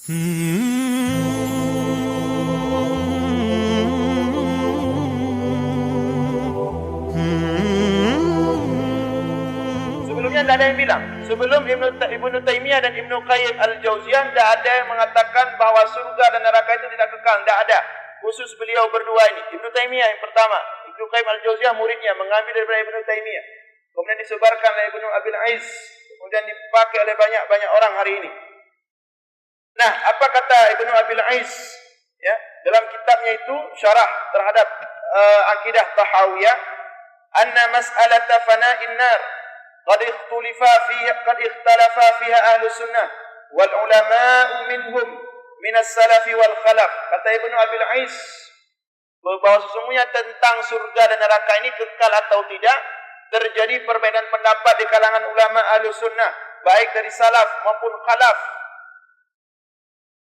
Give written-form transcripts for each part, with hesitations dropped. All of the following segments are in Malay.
Sebelumnya tidak ada yang bilang. Sebelum Ibnu Taimiyah dan Ibnu Qayyim al-Jauziyah tidak ada yang mengatakan bahawa surga dan neraka itu tidak kekal. Tidak ada. Khusus beliau berdua ini. Ibnu Taimiyah yang pertama. Ibnu Qayyim al-Jauziyah muridnya mengambil daripada Ibnu Taimiyah. Kemudian disebarkan oleh Ibnu Abil Aiz. Kemudian dipakai oleh banyak orang hari ini. Nah, apa kata Ibnu Abil Aiz? Ya, dalam kitabnya itu syarah terhadap akidah Tahawiyah, anna mas'alata fana'in nar qad ikhtalafa fiha ahlu sunnah wal ulama'u minhum min as-salaf wal khalaf. Kata Ibnu Abil Aiz bahwa sesungguhnya tentang surga dan neraka ini kekal atau tidak terjadi perbedaan pendapat di kalangan ulama ahlu sunnah, baik dari salaf maupun khalaf.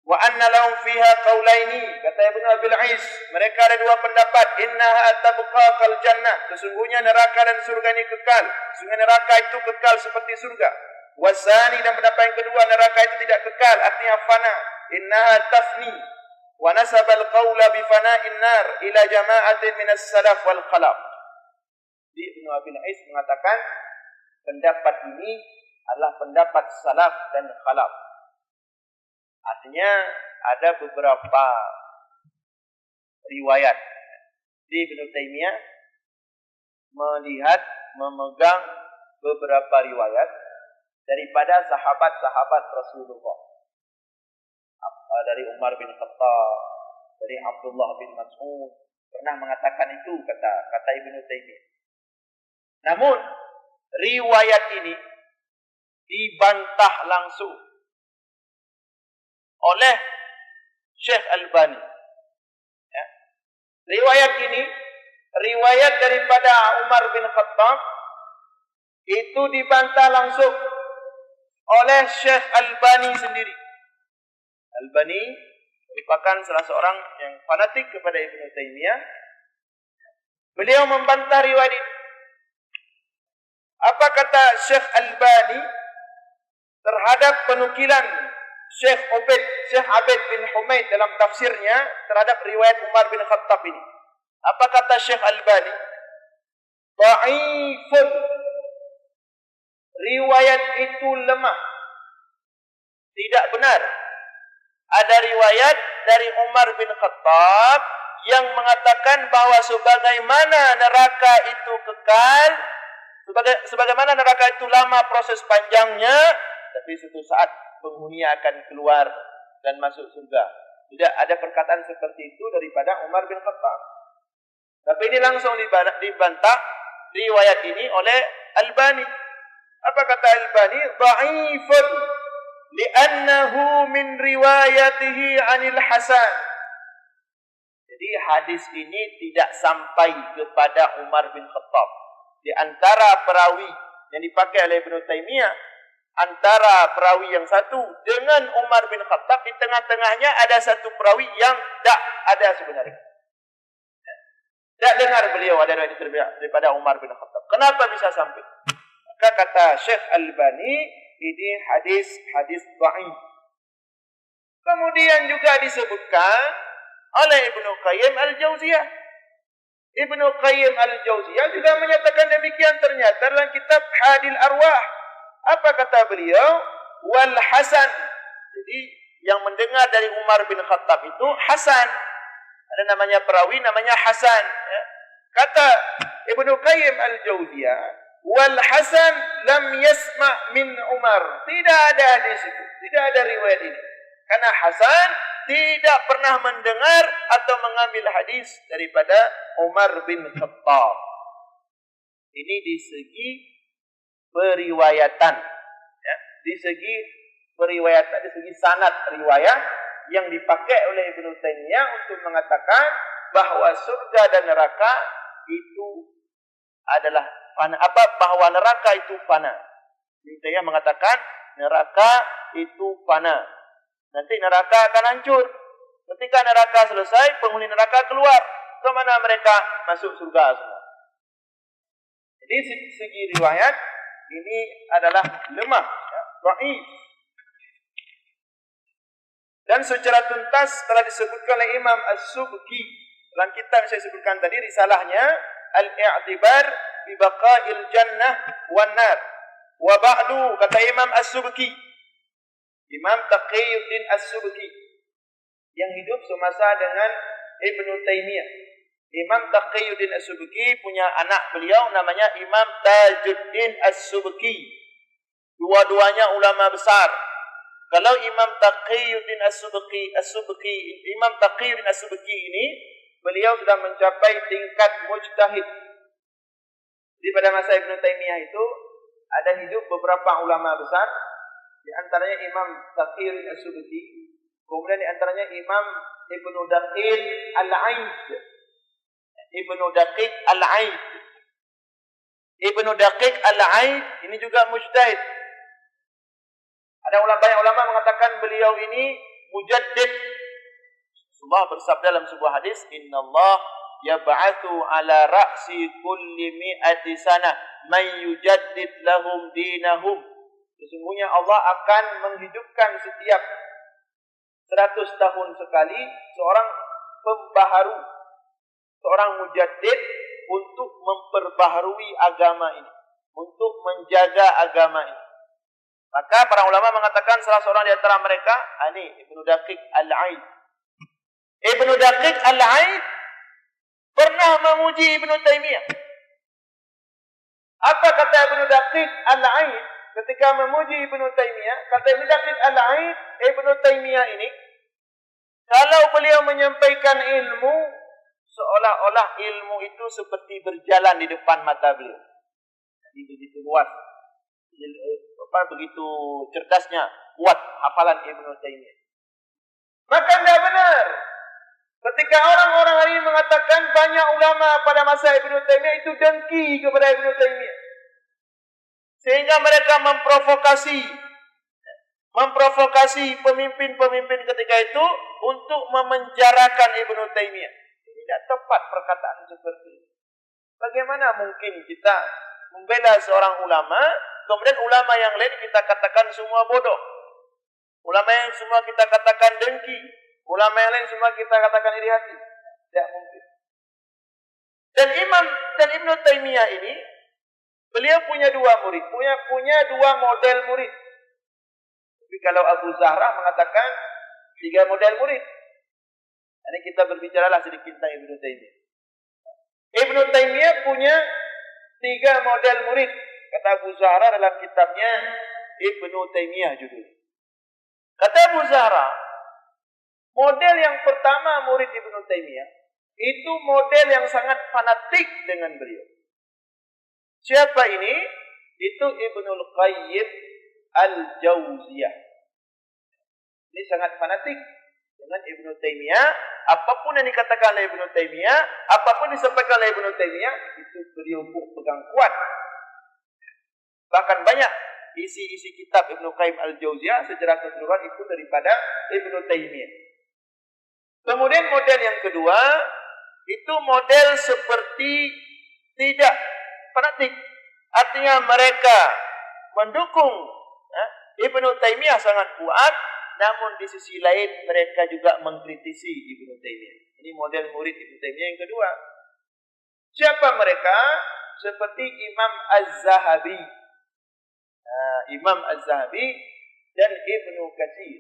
Wa anna lahum fiha qaulaini, kata Ibnu Abil Aiz, mereka ada dua pendapat, innaha tabqa kal jannah, sesungguhnya neraka dan surga ini kekal, sesungguhnya neraka itu kekal seperti surga. Wasani, dan pendapat yang kedua, neraka itu tidak kekal, artinya fana, innaha tafni. Wa nasaba al-qawla bi fana'in nar ila jama'atin minas salaf wal khalaf. Ibnu Abil Aiz mengatakan pendapat ini adalah pendapat salaf dan khalaf. Artinya ada beberapa riwayat di Ibnu Taimiyah memegang beberapa riwayat daripada sahabat-sahabat Rasulullah. Dari Umar bin Khattab, dari Abdullah bin Mas'ud pernah mengatakan itu, kata Ibnu Taimiyah. Namun riwayat ini dibantah langsung oleh Syekh Albani. Ya. Riwayat ini, riwayat daripada Umar bin Khattab, itu dibantah langsung oleh Syekh Albani sendiri. Albani merupakan salah seorang yang fanatik kepada Ibnu Taimiyah. Beliau membantah riwayat ini. Apa kata Syekh Albani terhadap penukilan Syekh Abid bin Humaid dalam tafsirnya terhadap riwayat Umar bin Khattab ini? Apa kata Syekh Albani? Dha'ifun. Riwayat itu lemah. Tidak benar. Ada riwayat dari Umar bin Khattab yang mengatakan bahawa sebagaimana neraka itu kekal, sebagaimana neraka itu lama proses panjangnya, tapi suatu saat penghuni akan keluar dan masuk surga. Tidak ada perkataan seperti itu daripada Umar bin Khattab. Tapi ini langsung dibantah riwayat ini oleh Albani. Apa kata Albani? Dha'ifun li'annahu min riwayatihi 'anil Hasan. Jadi hadis ini tidak sampai kepada Umar bin Khattab. Di antara perawi yang dipakai oleh Ibnu Taimiyah, antara perawi yang satu dengan Umar bin Khattab, di tengah-tengahnya ada satu perawi yang tak ada sebenarnya. Tak dengar beliau ada riwayat daripada Umar bin Khattab. Kenapa bisa sampai? Maka kata Syekh Albani, ini hadis dhaif. Kemudian juga disebutkan oleh Ibnu Qayyim al-Jauziyah. Ibnu Qayyim al-Jauziyah juga menyatakan demikian ternyata dalam kitab Hadil Arwah. Apa kata beliau? Wal Hasan. Jadi yang mendengar dari Umar bin Khattab itu Hasan. Ada namanya perawi namanya Hasan. Ya. Kata Ibnu Qayyim al-Jauziyah, wal Hasan lam yasma' min Umar. Tidak ada hadis itu, tidak ada riwayat ini. Karena Hasan tidak pernah mendengar atau mengambil hadis daripada Umar bin Khattab. Ini di segi periwayatan, ya, di segi periwayatan, di segi sanad riwayat yang dipakai oleh Ibnu Taimiyah untuk mengatakan bahawa surga dan neraka itu adalah fana. Bahawa neraka itu fana. Ibnu Taimiyah mengatakan neraka itu fana. Nanti neraka akan hancur. Ketika neraka selesai, penghuni neraka keluar. Kemana mereka? Masuk surga semua. Jadi segi riwayat ini adalah lemah, ya, dhaif. Dan secara tuntas telah disebutkan oleh Imam As-Subki dalam kitab yang saya sebutkan tadi, risalahnya Al-I'tibar bi Baqa'il Jannah wan Nar. Wa ba'du, kata Imam As-Subki, Imam Taqiyuddin As-Subki yang hidup semasa dengan Ibnu Taimiyah. Imam Taqiyuddin As-Subki punya anak beliau namanya Imam Tajuddin As-Subki. Dua-duanya ulama besar. Kalau Imam Taqiyuddin As-Subki, Imam Taqiyuddin As-Subki ini, beliau sudah mencapai tingkat mujtahid. Di pada masa Ibnu Taimiyah itu ada hidup beberapa ulama besar, di antaranya Imam Taqiyuddin As-Subki, kemudian di antaranya Imam Ibnu Daqiq Al-Aid. Ibnu Daqiq Al-Aid. Ibnu Daqiq Al-Aid ini juga mujtahid. Ada banyak ulama mengatakan beliau ini mujaddid. Allah bersabda dalam sebuah hadis, "Innallah yab'atsu ala ra'si kulli mi'ati sanah man yujaddid lahum dinahum." Sesungguhnya Allah akan menghidupkan setiap 100 tahun sekali seorang pembaharu, seorang mujaddid untuk memperbaharui agama ini, untuk menjaga agama ini. Maka para ulama mengatakan salah seorang di antara mereka, ini Ibnu Daqiq Al-Aid. Ibnu Daqiq Al-Aid pernah memuji Ibnu Taimiyah. Apa kata Ibnu Daqiq Al-Aid ketika memuji Ibnu Taimiyah? Kata Ibnu Daqiq Al-Aid, Ibnu Taimiyah ini, kalau beliau menyampaikan ilmu, seolah-olah ilmu itu seperti berjalan di depan mata beliau. Jadi begitu luas, begitu cerdasnya, kuat hafalan Ibnu Taimiyah. Maka tidak benar ketika orang-orang hari ini mengatakan banyak ulama pada masa Ibnu Taimiyah itu dengki kepada Ibnu Taimiyah, sehingga mereka memprovokasi pemimpin-pemimpin ketika itu untuk memenjarakan Ibnu Taimiyah. Tidak tepat perkataan seperti itu. Bagaimana mungkin kita membela seorang ulama, kemudian ulama yang lain kita katakan semua bodoh, ulama yang semua kita katakan dengki, ulama yang lain semua kita katakan iri hati? Tidak mungkin. Dan Ibnu Taimiyah ini, beliau punya dua murid, punya dua model murid. Tapi kalau Abu Zahra mengatakan 3 model murid. Ini kita berbicaralah sedikit tentang Ibnu Taimiyah. Ibnu Taimiyah punya 3 model murid. Kata Abu Zahra dalam kitabnya Ibnu Taimiyah judul. Kata Abu Zahra, model yang pertama murid Ibnu Taimiyah itu model yang sangat fanatik dengan beliau. Siapa ini? Itu Ibnul Qayyim Al-Jauziyah. Ini sangat fanatik dengan Ibnu Taimiyah. Apapun yang dikatakan oleh Ibnu Taimiyah, apapun disampaikan oleh Ibnu Taimiyah, itu beliau pegang kuat. Bahkan banyak isi kitab Ibnu Qayyim Al-Jauziyah secara keseluruhan itu daripada Ibnu Taimiyah. Kemudian model yang kedua, itu model seperti tidak fanatik. Artinya mereka mendukung Ibnu Taimiyah sangat kuat, namun di sisi lain mereka juga mengkritisi Ibnu Taimiyah. Ini model murid Ibnu Taimiyah yang kedua. Siapa mereka? Seperti Imam Az-Zahabi. Imam Az-Zahabi dan Ibnu Katsir.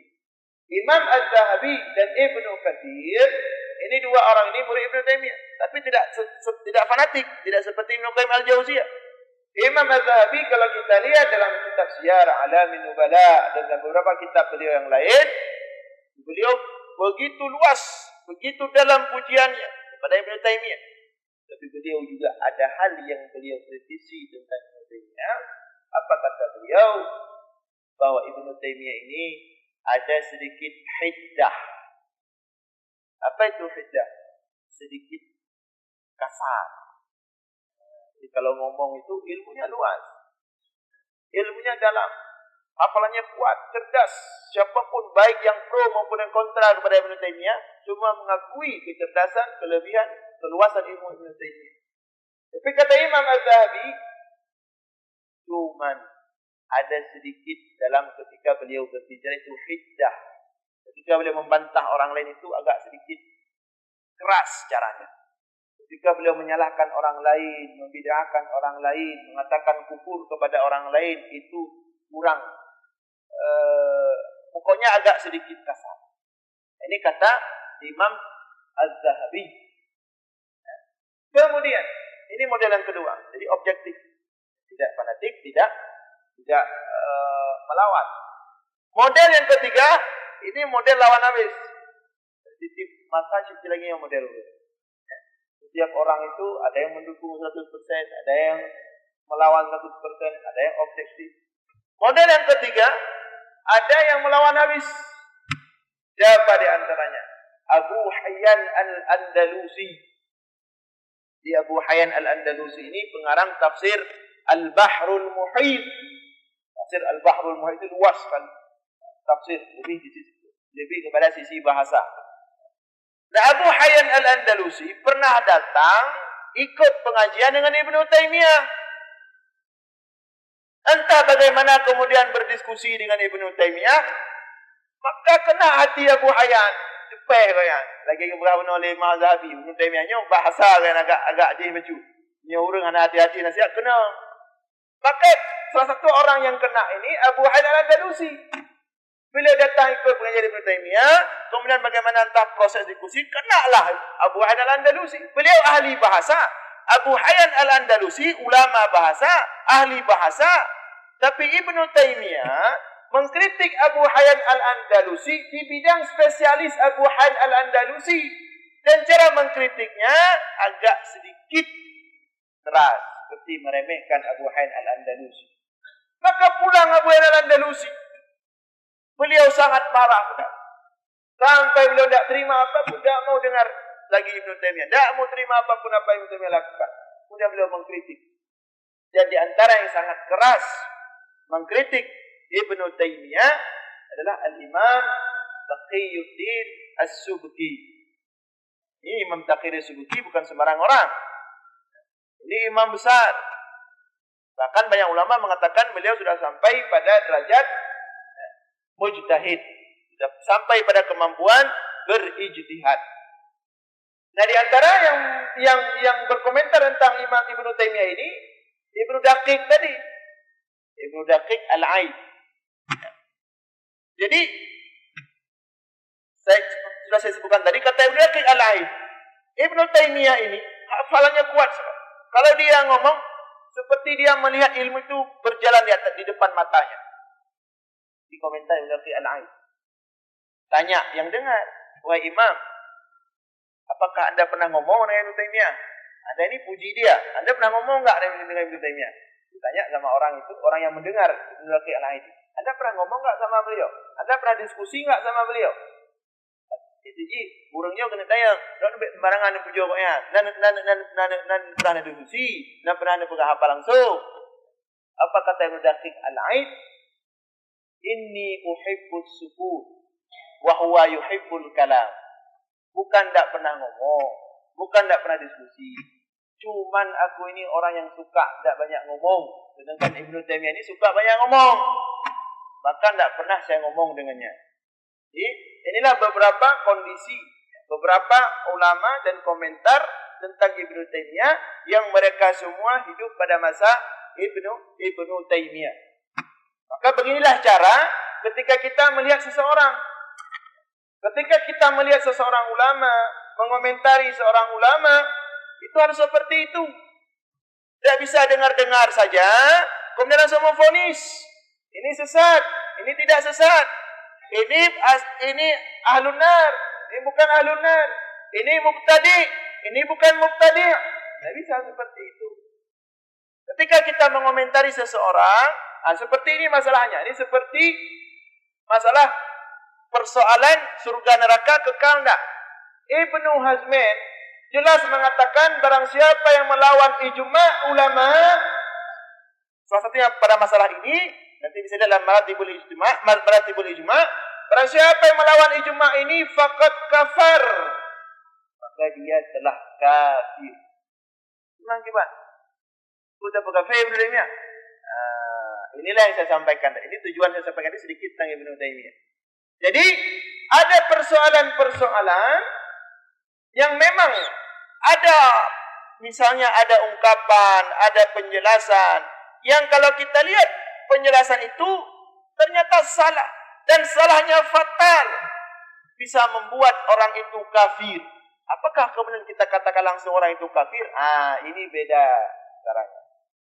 Imam Az-Zahabi dan Ibnu Katsir, ini dua orang ini murid Ibnu Taimiyah, tapi tidak fanatik, tidak seperti Ibnu Qayyim Al-Jauziyah. Imam Az-Zahabi kalau kita lihat dalam kitab Siyar A'lamin Nubala dan dalam beberapa kitab beliau yang lain, beliau begitu luas, begitu dalam pujiannya kepada Ibnu Taimiyah. Tapi beliau juga ada hal yang beliau kritisi tentang Ibnu Taimiyah. Apa kata beliau? Bahwa Ibnu Taimiyah ini ada sedikit hiddah. Apa itu hiddah? Sedikit kasar. Jadi kalau ngomong itu ilmunya luas, ilmunya dalam, hafalannya kuat, cerdas. Siapapun baik yang pro maupun yang kontra kepada Ibnu Taimiyah semua mengakui kecerdasan, kelebihan, keluasan ilmu Ibnu Taimiyah. Tapi kata Imam Az-Zahabi, cuman ada sedikit dalam ketika beliau berbicara itu hiddah. Ketika Ketika beliau membantah orang lain itu agak sedikit keras caranya. Ketika beliau menyalahkan orang lain, membid'ahkan orang lain, mengatakan kufur kepada orang lain, itu kurang. Pokoknya agak sedikit kasar. Ini kata Imam Az-Zahabi. Kemudian, ini model yang kedua. Jadi objektif. Tidak fanatik, tidak melawan. Model yang ketiga, ini model lawan habis. Sisi mata sisi lagi yang model. Setiap orang itu ada yang mendukung 100%, ada yang melawan 100%, ada yang objektif. Model yang ketiga, ada yang melawan habis. Siapa di antaranya? Abu Hayyan Al-Andalusi. Di Abu Hayyan Al-Andalusi ini pengarang tafsir Al-Bahrul Muhit. Tafsir Al-Bahrul Muhit itu luas kan. Tafsir lebih kepada sisi bahasa. Nah, Abu Hayyan Al-Andalusi pernah datang ikut pengajian dengan Ibnu Taimiyah. Entah bagaimana kemudian berdiskusi dengan Ibnu Taimiyah, maka kena hati Abu Hayyan. Cepeh kan. Lagi berapa oleh Imam Zahabi, Ibnu Taimiyahnya bahasa kan agak jih baju. Nya urang ana hati-hati nasihat kena. Maka salah satu orang yang kena ini Abu Hayyan Al-Andalusi. Bila datang ikut pengajian Ibnu Taimiyah, kemudian bagaimana entah proses diskusi, kenalah Abu Hayyan Al-Andalusi. Beliau ahli bahasa. Abu Hayyan Al-Andalusi ulama bahasa, ahli bahasa. Tapi Ibnu Taimiyah mengkritik Abu Hayyan Al-Andalusi di bidang spesialis Abu Hayyan Al-Andalusi. Dan cara mengkritiknya agak sedikit keras, seperti meremehkan Abu Hayyan Al-Andalusi. Maka pulang Abu Hayyan Al-Andalusi. Beliau sangat marah. Sampai beliau tidak terima apapun, tidak mau dengar lagi Ibnu Taimiyah. Tidak mau terima apapun apa yang Ibnu Taimiyah lakukan. Kemudian beliau mengkritik. Dan di antara yang sangat keras mengkritik Ibnu Taimiyah adalah Al-Imam Taqiyuddin As-Subki. Ini Imam Taqiyuddin As-Subki bukan sembarang orang. Ini imam besar. Bahkan banyak ulama mengatakan beliau sudah sampai pada derajat mujtahid, sudah sampai pada kemampuan berijtihad. Nah, di antara yang berkomentar tentang Imam Ibnu Taimiyah ini, Ibnu Daqiq tadi, Ibnu Daqiq Al-Aid. Jadi sudah saya sebutkan tadi kata Ibnu Daqiq Al-Aid. Ibnu Taimiyah ini hafalannya kuat sekali. Kalau dia ngomong seperti dia melihat ilmu itu berjalan di depan matanya. Di komentar Ibnu Daqiq Al-Aid. Tanya yang dengar, wahai Imam, apakah Anda pernah ngomong dengan Ibnu Taimiyah? Anda ini puji dia. Anda pernah ngomong enggak dengan Ibnu Taimiyah? Ditanya sama orang itu, orang yang mendengar Ibnu Daqiq Al-Aid. Anda pernah ngomong enggak sama beliau? Anda pernah diskusi enggak sama beliau? Jadi burungnya kena tanya, dak sembarangan puji pokoknya. Nan pernah diskusi, nan pernah pegang hafal langsung. Apa kata Ibnu Daqiq Al-Aid? Inni uhibbus sukut wa huwa yuhibbul kalam. Bukan tak pernah ngomong, bukan tak pernah diskusi. Cuman aku ini orang yang suka tak banyak ngomong. Sedangkan Ibnu Taimiyah ini suka banyak ngomong. Bahkan tak pernah saya ngomong dengannya. Jadi, inilah beberapa kondisi, beberapa ulama dan komentar tentang Ibnu Taimiyah yang mereka semua hidup pada masa Ibnu Taimiyah. Maka beginilah cara ketika kita melihat seseorang. Ketika kita melihat seseorang ulama, mengomentari seorang ulama, itu harus seperti itu. Tidak bisa dengar-dengar saja, kemudian langsung memvonis. Ini sesat, ini tidak sesat. Ini ahlun nar, ini bukan ahlun nar. Ini mubtadi, ini bukan mubtadi. Tidak bisa seperti itu. Ketika kita mengomentari seseorang, seperti ini masalahnya. Ini seperti masalah persoalan surga neraka kekal enggak. Ibnu Hazmin jelas mengatakan barang siapa yang melawan ijma' ulama, salah satunya pada masalah ini, nanti bisa dalam maratibul ijma', barang siapa yang melawan ijma' ini faqad kafar, maka dia telah kafir. Memang gimana? Sudah berkafir Ibnu Taimiyah. Inilah yang saya sampaikan. Ini tujuan saya sampaikan ini sedikit tentang Ibnu Taimiyah. Jadi ada persoalan-persoalan yang memang ada, misalnya ada ungkapan, ada penjelasan, yang kalau kita lihat penjelasan itu ternyata salah, dan salahnya fatal, bisa membuat orang itu kafir. Apakah kemudian kita katakan langsung orang itu kafir? Ini beda caranya.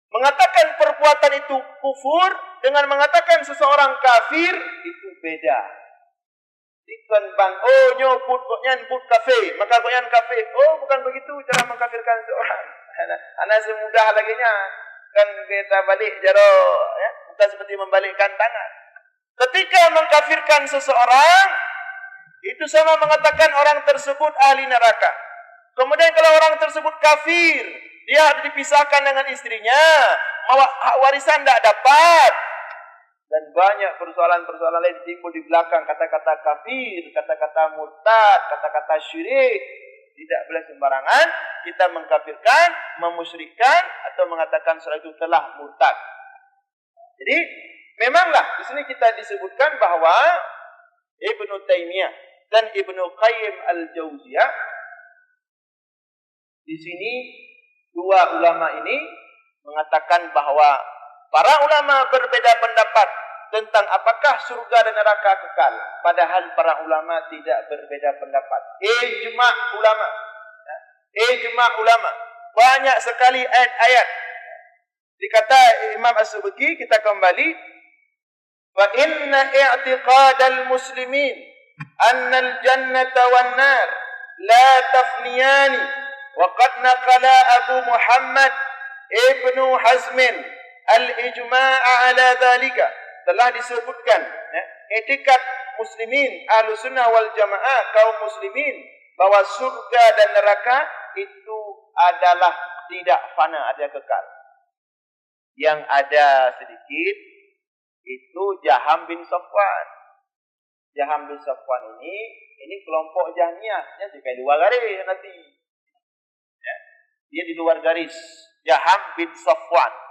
Mengatakan perbuatan itu kufur dengan mengatakan seseorang kafir itu beda. Ikan bang, nyobut kok nyambut kafir, maka kok yang kafir. Bukan begitu cara mengkafirkan seorang. Anak semudah lagi nya. Kan kita balik jaro, ya, bukan seperti membalikkan tangan. Ketika mengkafirkan seseorang, itu sama mengatakan orang tersebut ahli neraka. Kemudian kalau orang tersebut kafir, dia harus dipisahkan dengan istrinya, hak warisan tidak dapat. Dan banyak persoalan-persoalan lain timbul di belakang, kata-kata kafir, kata-kata murtad, kata-kata syirik. Tidak boleh sembarangan kita mengkafirkan, memusyrikkan atau mengatakan seorang itu telah murtad. Jadi memanglah di sini kita disebutkan bahwa Ibnu Taimiyah dan Ibnu Qayyim al-Jauziyah, di sini dua ulama ini mengatakan bahwa para ulama berbeda pendapat tentang apakah surga dan neraka kekal. Padahal para ulama tidak berbeda pendapat. Ijma' ulama. Ijma' ulama. Banyak sekali ayat-ayat. Dikata Imam As-Subki, kita kembali. Wa inna i'tiqadal muslimin anna al-jannata wan nar la tafniyani. Wa qad naqala Abu Muhammad Ibnu Hazmin al-ijma'a ala dhalika. Telah disebutkan etikat muslimin ahlu sunnah wal jamaah, kaum muslimin, bahwa surga dan neraka itu adalah tidak fana, ada kekal. Yang ada sedikit itu Jaham bin Safwan. Jaham bin Safwan ini kelompok Jahmiyah, di luar garis nanti. Dia di luar garis. Jaham bin Safwan.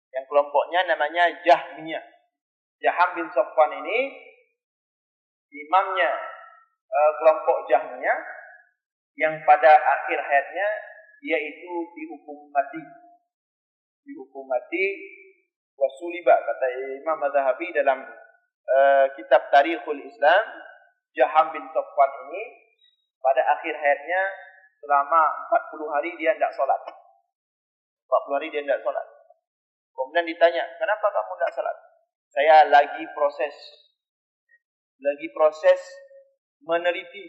Yang kelompoknya namanya Jahmiyah. Jaham bin Safwan ini imamnya kelompok Jahmiyah, yang pada akhir hayatnya dia itu dihukum mati. Dihukum mati wasuliba, kata Imam Az-Zahabi dalam kitab Tarikhul Islam. Jaham bin Safwan ini pada akhir hayatnya selama 40 hari dia tidak solat. 40 hari dia tidak solat. Kemudian ditanya, kenapa kamu tidak salat? Saya lagi proses meneliti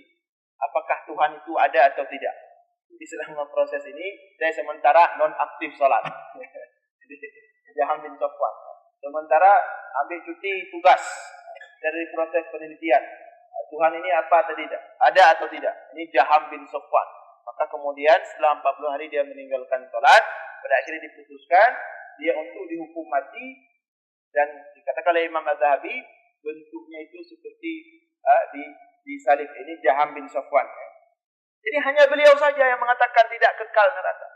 apakah Tuhan itu ada atau tidak. Di selama proses ini, saya sementara non-aktif salat. Jaham bin Safwan. Sementara ambil cuti tugas dari proses penelitian. Tuhan ini apa atau tidak? Ada atau tidak? Ini Jaham bin Safwan. Maka kemudian setelah 40 hari dia meninggalkan salat. Pada akhirnya diputuskan dia untuk dihukum mati, dan dikatakan oleh Imam Az-Zahabi bentuknya itu seperti di salib ini Jaham bin Safwan. Jadi hanya beliau saja yang mengatakan tidak kekal neraka.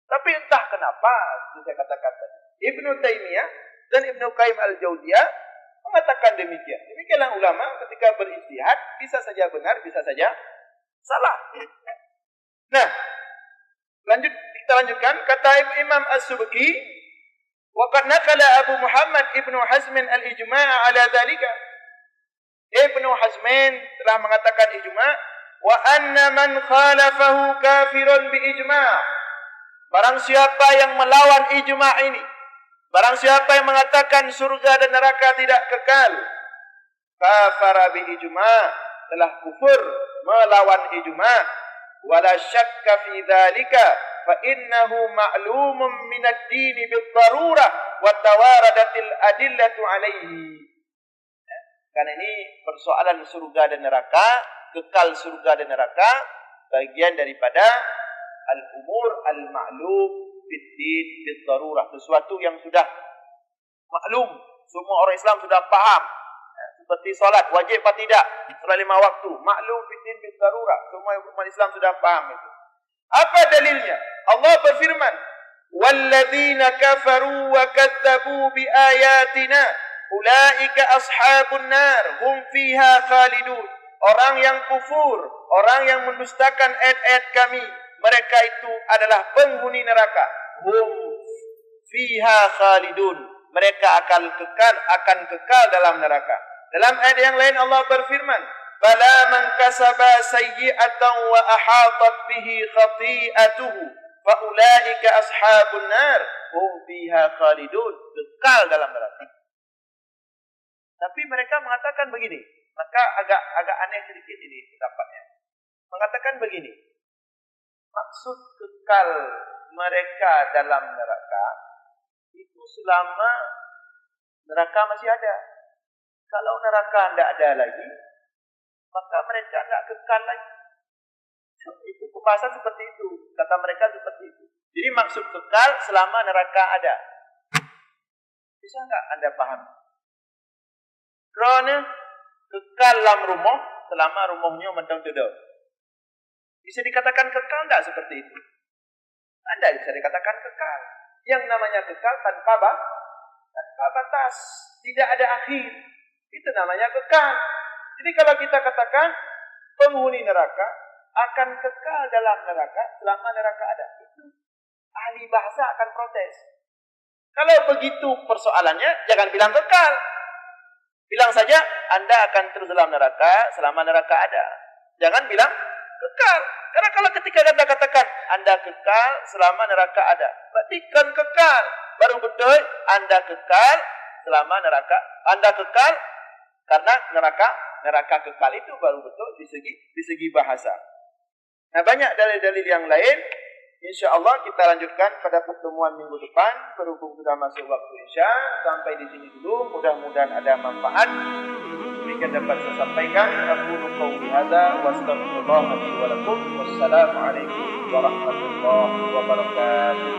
Tapi entah kenapa, seperti saya katakan tadi, Ibnu Taimiyah dan Ibnu Qayyim al-Jauziyah mengatakan demikian. Demikianlah ulama ketika beristihad, bisa saja benar, bisa saja salah. Nah, kita lanjutkan. Kata Imam As-Subki, wa qad naqala Abu Muhammad Ibnu Hazmin al-ijma' ala dhalika. Ibnu Hazmin telah mengatakan ijma', wa anna man khalafahu kafirun bi ijma'. Barang siapa yang melawan ijma' ini, barang siapa yang mengatakan surga dan neraka tidak kekal, kafara bi ijma', telah kufur melawan ijma'. Wala syakka fi dhalika fa innahu ma'lumun min ad-din bid-darurah wa tawaradatil adillatu alaihi. Karena ini persoalan surga dan neraka, kekal surga dan neraka, bagian daripada al-umur al-ma'lum bid-din bid-darurah, sesuatu yang sudah maklum, semua orang Islam sudah paham. Seperti salat wajib atau tidak, salat 5 waktu, maklum bid-din bid-darurah, semua umat Islam sudah paham itu. Apa dalilnya? Allah berfirman, "Walladzina kafaru wa kadzdzabu biayatina ulaika ashabun nar hum fiha khalidun. Orang yang kufur, orang yang mendustakan ayat-ayat kami, mereka itu adalah penghuni neraka. Hum fiha khalidun. Mereka akan kekal dalam neraka. Dalam ayat yang lain Allah berfirman, bala man kasaba sayyi'atan wa ahatat bihi khati'atuhu fa ulaika ashabun nar hum fiha khalidun. Kekal dalam neraka. Tapi mereka mengatakan begini, maka agak aneh sedikit ini pendapatnya. Mengatakan begini, maksud kekal mereka dalam neraka itu selama neraka masih ada. Kalau neraka tidak ada lagi, maka mereka tidak kekal lagi. Itu pembahasan seperti itu. Kata mereka seperti itu. Jadi maksud kekal selama neraka ada. Bisa tidak anda paham? Kerana kekal dalam rumah selama rumahnya mentang tidak. Bisa dikatakan kekal tidak seperti itu? Anda bisa dikatakan kekal. Yang namanya kekal tanpa batas, tidak ada akhir. Itu namanya kekal. Jadi kalau kita katakan penghuni neraka akan kekal dalam neraka selama neraka ada, itu ahli bahasa akan protes. Kalau begitu persoalannya, jangan bilang kekal. Bilang saja Anda akan terus dalam neraka selama neraka ada. Jangan bilang kekal. Karena kalau ketika Anda katakan Anda kekal selama neraka ada, berarti kan kekal. Baru betul Anda kekal selama neraka. Anda kekal karena neraka kekal itu baru betul di segi bahasa. Nah, banyak dalil-dalil yang lain. InsyaAllah kita lanjutkan pada pertemuan minggu depan. Berhubung sudah masuk waktu Isya, sampai di sini dulu. Mudah-mudahan ada manfaat. Demikian dapat saya sampaikan. Aqulu qawli hadza wa astaghfirullah li wa lakum. Wassalamualaikum warahmatullahi wabarakatuh.